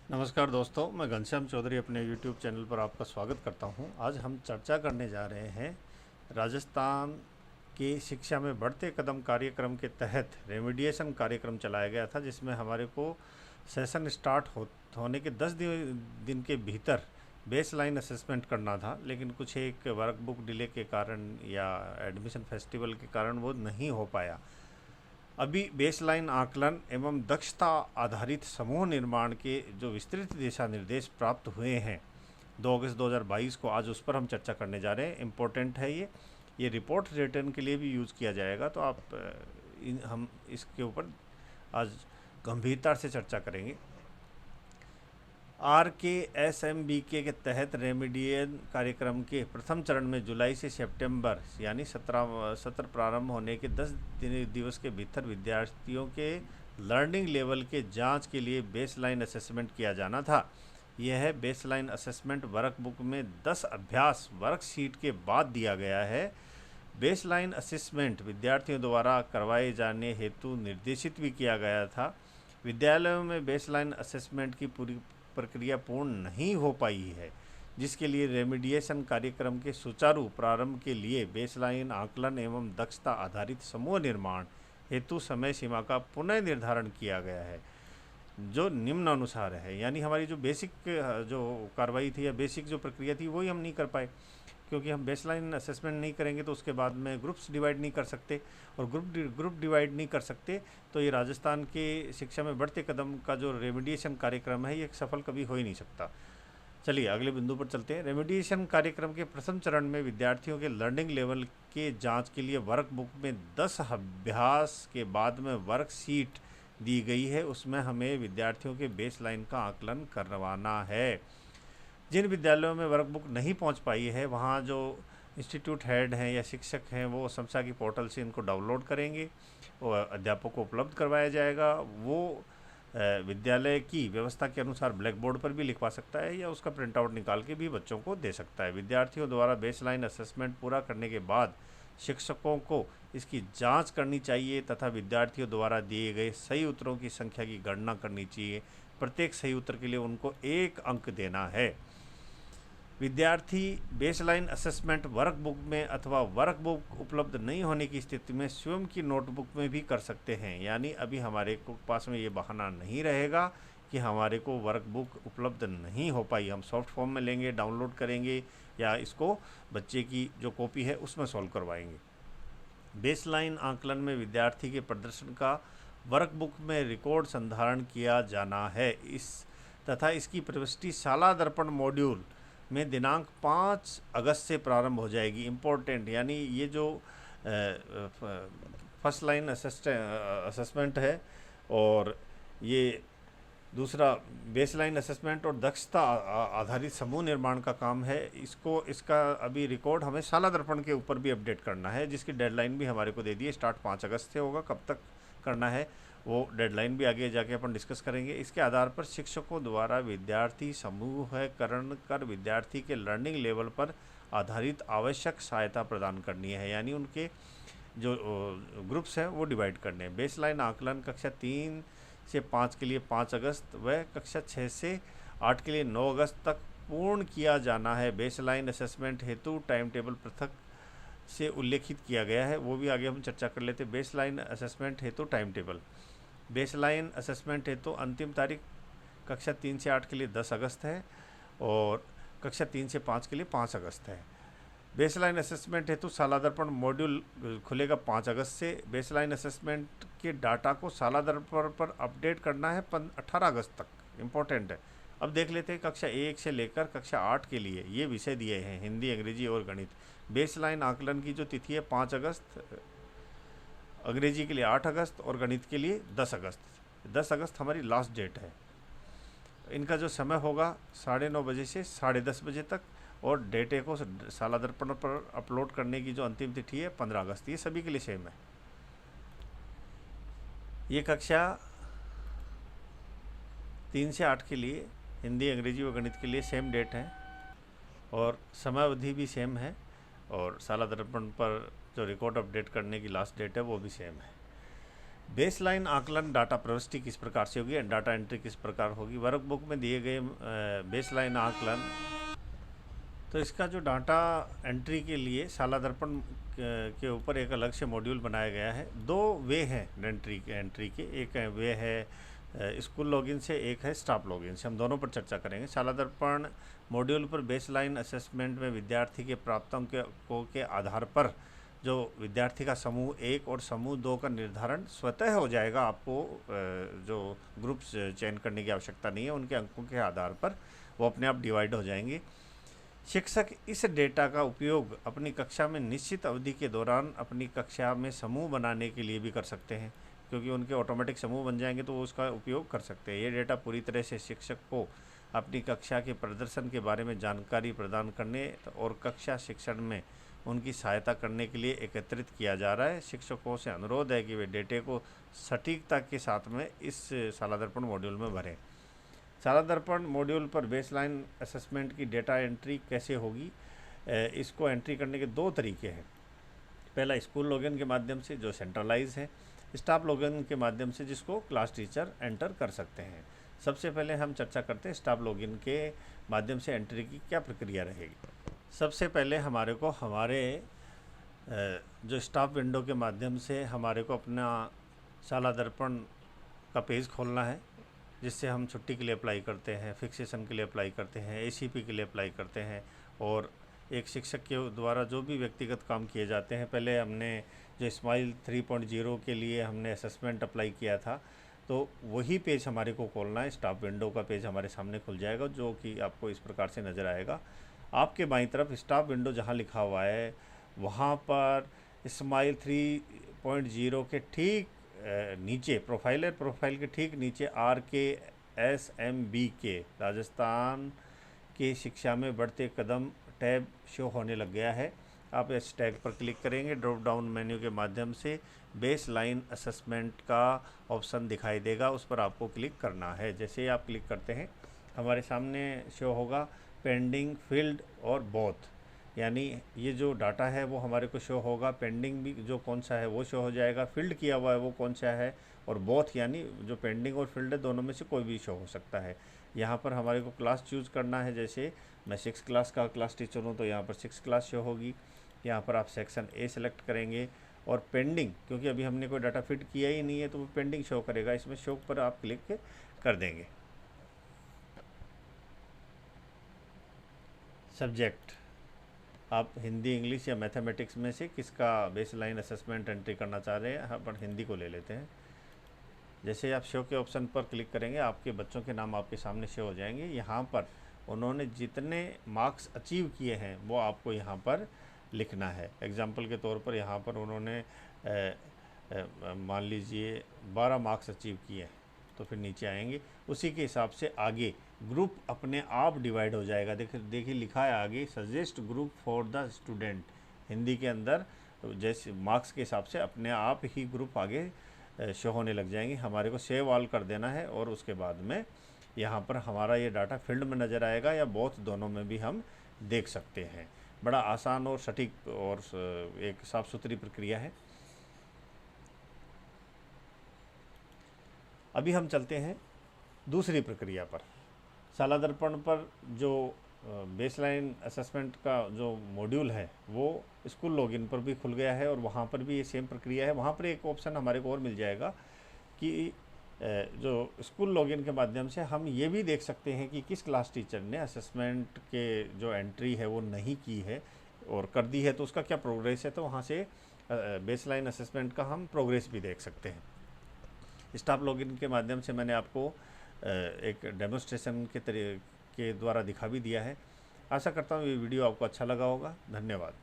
नमस्कार दोस्तों, मैं घनश्याम चौधरी अपने YouTube चैनल पर आपका स्वागत करता हूं। आज हम चर्चा करने जा रहे हैं राजस्थान की शिक्षा में बढ़ते कदम कार्यक्रम के तहत रेमिडिएशन कार्यक्रम चलाया गया था, जिसमें हमारे को सेशन स्टार्ट होने के 10 दिन के भीतर बेसलाइन असेसमेंट करना था, लेकिन कुछ एक वर्कबुक डिले के कारण या एडमिशन फेस्टिवल के कारण वो नहीं हो पाया। अभी बेसलाइन आकलन एवं दक्षता आधारित समूह निर्माण के जो विस्तृत दिशा निर्देश प्राप्त हुए हैं 2 अगस्त 2022 को, आज उस पर हम चर्चा करने जा रहे हैं। इम्पोर्टेंट है ये रिपोर्ट रिटर्न के लिए भी यूज़ किया जाएगा, तो हम इसके ऊपर आज गंभीरता से चर्चा करेंगे। RKSMBK के तहत रेमिडिएशन कार्यक्रम के प्रथम चरण में जुलाई से सितंबर यानी सत्र प्रारंभ होने के 10 दिवस के भीतर विद्यार्थियों के लर्निंग लेवल के जांच के लिए बेसलाइन असेसमेंट किया जाना था। यह बेसलाइन असेसमेंट वर्कबुक में 10 अभ्यास वर्कशीट के बाद दिया गया है। बेसलाइन असेसमेंट विद्यार्थियों द्वारा करवाए जाने हेतु निर्देशित भी किया गया था। विद्यालयों में बेसलाइन असेसमेंट की पूरी प्रक्रिया पूर्ण नहीं हो पाई है, जिसके लिए रेमिडिएशन कार्यक्रम के सुचारू प्रारंभ के लिए बेसलाइन आकलन एवं दक्षता आधारित समूह निर्माण हेतु समय सीमा का पुनः निर्धारण किया गया है, जो निम्न अनुसार है। यानी हमारी जो बेसिक जो कार्रवाई थी या बेसिक जो प्रक्रिया थी वही हम नहीं कर पाए, क्योंकि हम बेसलाइन असेसमेंट नहीं करेंगे तो उसके बाद में ग्रुप्स डिवाइड नहीं कर सकते, और ग्रुप डिवाइड नहीं कर सकते तो ये राजस्थान के शिक्षा में बढ़ते कदम का जो रेमिडिएशन कार्यक्रम है ये सफल कभी हो ही नहीं सकता। चलिए अगले बिंदु पर चलते हैं। रेमिडिएशन कार्यक्रम के प्रथम चरण में विद्यार्थियों के लर्निंग लेवल के जांच के लिए वर्कबुक में 10 अभ्यास के बाद में वर्कशीट दी गई है। उसमें हमें विद्यार्थियों के बेसलाइन का आकलन करवाना है। जिन विद्यालयों में वर्कबुक नहीं पहुंच पाई है, वहां जो इंस्टीट्यूट हेड हैं या शिक्षक हैं वो समसा की पोर्टल से इनको डाउनलोड करेंगे और अध्यापकों को उपलब्ध करवाया जाएगा। वो विद्यालय की व्यवस्था के अनुसार ब्लैक बोर्ड पर भी लिखवा सकता है या उसका प्रिंट आउट निकाल के भी बच्चों को दे सकता है। विद्यार्थियों द्वारा बेसलाइन असेसमेंट पूरा करने के बाद शिक्षकों को इसकी जांच करनी चाहिए तथा विद्यार्थियों द्वारा दिए गए सही उत्तरों की संख्या की गणना करनी चाहिए। प्रत्येक सही उत्तर के लिए उनको 1 अंक देना है। विद्यार्थी बेसलाइन असेसमेंट वर्कबुक में अथवा वर्कबुक उपलब्ध नहीं होने की स्थिति में स्वयं की नोटबुक में भी कर सकते हैं। यानी अभी हमारे को पास में ये बहाना नहीं रहेगा कि हमारे को वर्कबुक उपलब्ध नहीं हो पाई। हम सॉफ्ट फॉर्म में लेंगे, डाउनलोड करेंगे या इसको बच्चे की जो कॉपी है उसमें सॉल्व करवाएंगे। बेसलाइन आकलन में विद्यार्थी के प्रदर्शन का वर्कबुक में रिकॉर्ड संधारण किया जाना है। तथा इसकी प्रविष्टि शाला दर्पण मॉड्यूल में दिनांक 5 अगस्त से प्रारंभ हो जाएगी। इम्पोर्टेंट, यानी ये जो फर्स्ट लाइन असेसमेंट है और ये दूसरा बेसलाइन असेसमेंट और दक्षता आधारित समूह निर्माण का काम है, इसका अभी रिकॉर्ड हमें शाला दर्पण के ऊपर भी अपडेट करना है, जिसकी डेडलाइन भी हमारे को दे दी है। स्टार्ट 5 अगस्त से होगा। कब तक करना है वो डेडलाइन भी आगे जाके अपन डिस्कस करेंगे। इसके आधार पर शिक्षकों द्वारा विद्यार्थी समूहकरण कर विद्यार्थी के लर्निंग लेवल पर आधारित आवश्यक सहायता प्रदान करनी है। यानी उनके जो ग्रुप्स हैं वो डिवाइड करने हैं। बेसलाइन आकलन कक्षा 3 से 5 के लिए 5 अगस्त व कक्षा 6 से 8 के लिए 9 अगस्त तक पूर्ण किया जाना है। बेसलाइन असेसमेंट हेतु टाइम टेबल पृथक से उल्लेखित किया गया है, वो भी आगे हम चर्चा कर लेते हैं। बेसलाइन असेसमेंट हेतु टाइम टेबल। बेसलाइन असेसमेंट हेतु अंतिम तारीख कक्षा 3 से 8 के लिए 10 अगस्त है और कक्षा 3 से 5 के लिए 5 अगस्त है। बेसलाइन असेसमेंट हेतु शाला दर्पण मॉड्यूल खुलेगा 5 अगस्त से। बेसलाइन असेसमेंट के डाटा को शाला दर्पण पर अपडेट करना है 18 अगस्त तक। इम्पोर्टेंट है। अब देख लेते हैं कक्षा 1 से लेकर कक्षा 8 के लिए ये विषय दिए हैं, हिंदी, अंग्रेजी और गणित। बेसलाइन आकलन की जो तिथि है 5 अगस्त, अंग्रेजी के लिए 8 अगस्त और गणित के लिए 10 अगस्त। 10 अगस्त हमारी लास्ट डेट है। इनका जो समय होगा 9:30 बजे से 10:30 बजे तक, और डेटे को शाला दर्पण पर अपलोड करने की जो अंतिम तिथि है 15 अगस्त। ये सभी के लिए सेम है। ये कक्षा 3 से 8 के लिए हिंदी, अंग्रेजी व गणित के लिए सेम डेट है और समय अवधि भी सेम है, और शाला दर्पण पर जो रिकॉर्ड अपडेट करने की लास्ट डेट है वो भी सेम है। बेसलाइन आकलन डाटा प्रविष्टि किस प्रकार से होगी, डाटा एंट्री किस प्रकार होगी। वर्कबुक में दिए गए बेसलाइन आकलन, तो इसका जो डाटा एंट्री के लिए सालादर्पण के ऊपर एक अलग से मॉड्यूल बनाया गया है। दो वे हैं एंट्री के, एक वे है स्कूल लॉगिन से, एक है स्टाफ लॉगिन से। हम दोनों पर चर्चा करेंगे। सालादर्पण मॉड्यूल पर बेसलाइन असेसमेंट में विद्यार्थी के प्राप्तांकों के आधार पर जो विद्यार्थी का समूह 1 और समूह 2 का निर्धारण स्वतः हो जाएगा। आपको जो ग्रुप चयन करने की आवश्यकता नहीं है, उनके अंकों के आधार पर वो अपने आप डिवाइड हो जाएंगे। शिक्षक इस डेटा का उपयोग अपनी कक्षा में निश्चित अवधि के दौरान अपनी कक्षा में समूह बनाने के लिए भी कर सकते हैं, क्योंकि उनके ऑटोमेटिक समूह बन जाएंगे तो वो उसका उपयोग कर सकते हैं। ये डेटा पूरी तरह से शिक्षक को अपनी कक्षा के प्रदर्शन के बारे में जानकारी प्रदान करने और कक्षा शिक्षण में उनकी सहायता करने के लिए एकत्रित किया जा रहा है। शिक्षकों से अनुरोध है कि वे डेटे को सटीकता के साथ में इस सालादर्पण मॉड्यूल में भरें। सालादर्पण मॉड्यूल पर बेसलाइन असेसमेंट की डेटा एंट्री कैसे होगी, इसको एंट्री करने के दो तरीके हैं। पहला स्कूल लॉगिन के माध्यम से जो सेंट्रलाइज है, स्टाफ लॉगिन के माध्यम से जिसको क्लास टीचर एंटर कर सकते हैं। सबसे पहले हम चर्चा करते हैं स्टाफ लॉगिन के माध्यम से एंट्री की क्या प्रक्रिया रहेगी। सबसे पहले हमारे को जो स्टाफ विंडो के माध्यम से हमारे को अपना सालादर्पण का पेज खोलना है, जिससे हम छुट्टी के लिए अप्लाई करते हैं, फिक्सेशन के लिए अप्लाई करते हैं, एसीपी के लिए अप्लाई करते हैं और एक शिक्षक के द्वारा जो भी व्यक्तिगत काम किए जाते हैं। पहले हमने जो स्माइल 3.0 के लिए हमने असेसमेंट अप्लाई किया था, तो वही पेज हमारे को खोलना है। स्टाफ विंडो का पेज हमारे सामने खुल जाएगा, जो कि आपको इस प्रकार से नज़र आएगा। आपके बाईं तरफ स्टाफ विंडो जहाँ लिखा हुआ है, वहाँ पर स्माइल 3.0 के ठीक नीचे प्रोफाइल के ठीक नीचे RKSMB राजस्थान के शिक्षा में बढ़ते कदम टैब शो होने लग गया है। आप इस टैग पर क्लिक करेंगे, ड्रॉप डाउन मेन्यू के माध्यम से बेस लाइन असेसमेंट का ऑप्शन दिखाई देगा, उस पर आपको क्लिक करना है। जैसे ही आप क्लिक करते हैं, हमारे सामने शो होगा पेंडिंग, फील्ड और बोथ, यानी ये जो डाटा है वो हमारे को शो होगा। पेंडिंग भी जो कौन सा है वो शो हो जाएगा, फील्ड किया हुआ है वो कौन सा है, और बोथ यानी जो पेंडिंग और फील्ड है दोनों में से कोई भी शो हो सकता है। यहाँ पर हमारे को क्लास चूज़ करना है। जैसे मैं 6 क्लास का क्लास टीचर हूँ तो यहाँ पर 6 क्लास शो होगी। यहाँ पर आप सेक्शन ए सेलेक्ट करेंगे और पेंडिंग, क्योंकि अभी हमने कोई डाटा फिट किया ही नहीं है तो वो पेंडिंग शो करेगा, इसमें शो पर आप क्लिक कर देंगे। सब्जेक्ट, आप हिंदी, इंग्लिश या मैथमेटिक्स में से किसका बेसलाइन असेसमेंट एंट्री करना चाह रहे हैं, अपन हिंदी को ले लेते हैं। जैसे आप शो के ऑप्शन पर क्लिक करेंगे, आपके बच्चों के नाम आपके सामने शो हो जाएंगे। यहाँ पर उन्होंने जितने मार्क्स अचीव किए हैं वो आपको यहाँ पर लिखना है। एग्जाम्पल के तौर पर यहाँ पर उन्होंने मान लीजिए 12 मार्क्स अचीव किए हैं, तो फिर नीचे आएंगे, उसी के हिसाब से आगे ग्रुप अपने आप डिवाइड हो जाएगा। देखिए लिखा है आगे, suggest group for the student. Hindi के अंदर जैसे मार्क्स के हिसाब से अपने आप ही ग्रुप आगे शो होने लग जाएंगे। हमारे को सेव ऑल कर देना है और उसके बाद में यहाँ पर हमारा ये डाटा फील्ड में नज़र आएगा या बोथ, दोनों में भी हम देख सकते हैं। बड़ा आसान और सटीक और एक साफ़ सुथरी प्रक्रिया है। अभी हम चलते हैं दूसरी प्रक्रिया पर। सालादर्पण पर जो बेसलाइन असेसमेंट का जो मॉड्यूल है वो स्कूल लॉगिन पर भी खुल गया है और वहाँ पर भी ये सेम प्रक्रिया है। वहाँ पर एक ऑप्शन हमारे को और मिल जाएगा कि जो स्कूल लॉगिन के माध्यम से हम ये भी देख सकते हैं कि किस क्लास टीचर ने असेसमेंट के जो एंट्री है वो नहीं की है और कर दी है तो उसका क्या प्रोग्रेस है। तो वहाँ से बेसलाइन असेसमेंट का हम प्रोग्रेस भी देख सकते हैं। स्टाफ लॉगिन के माध्यम से मैंने आपको एक डेमोन्स्ट्रेशन के द्वारा दिखा भी दिया है। आशा करता हूँ ये वीडियो आपको अच्छा लगा होगा। धन्यवाद।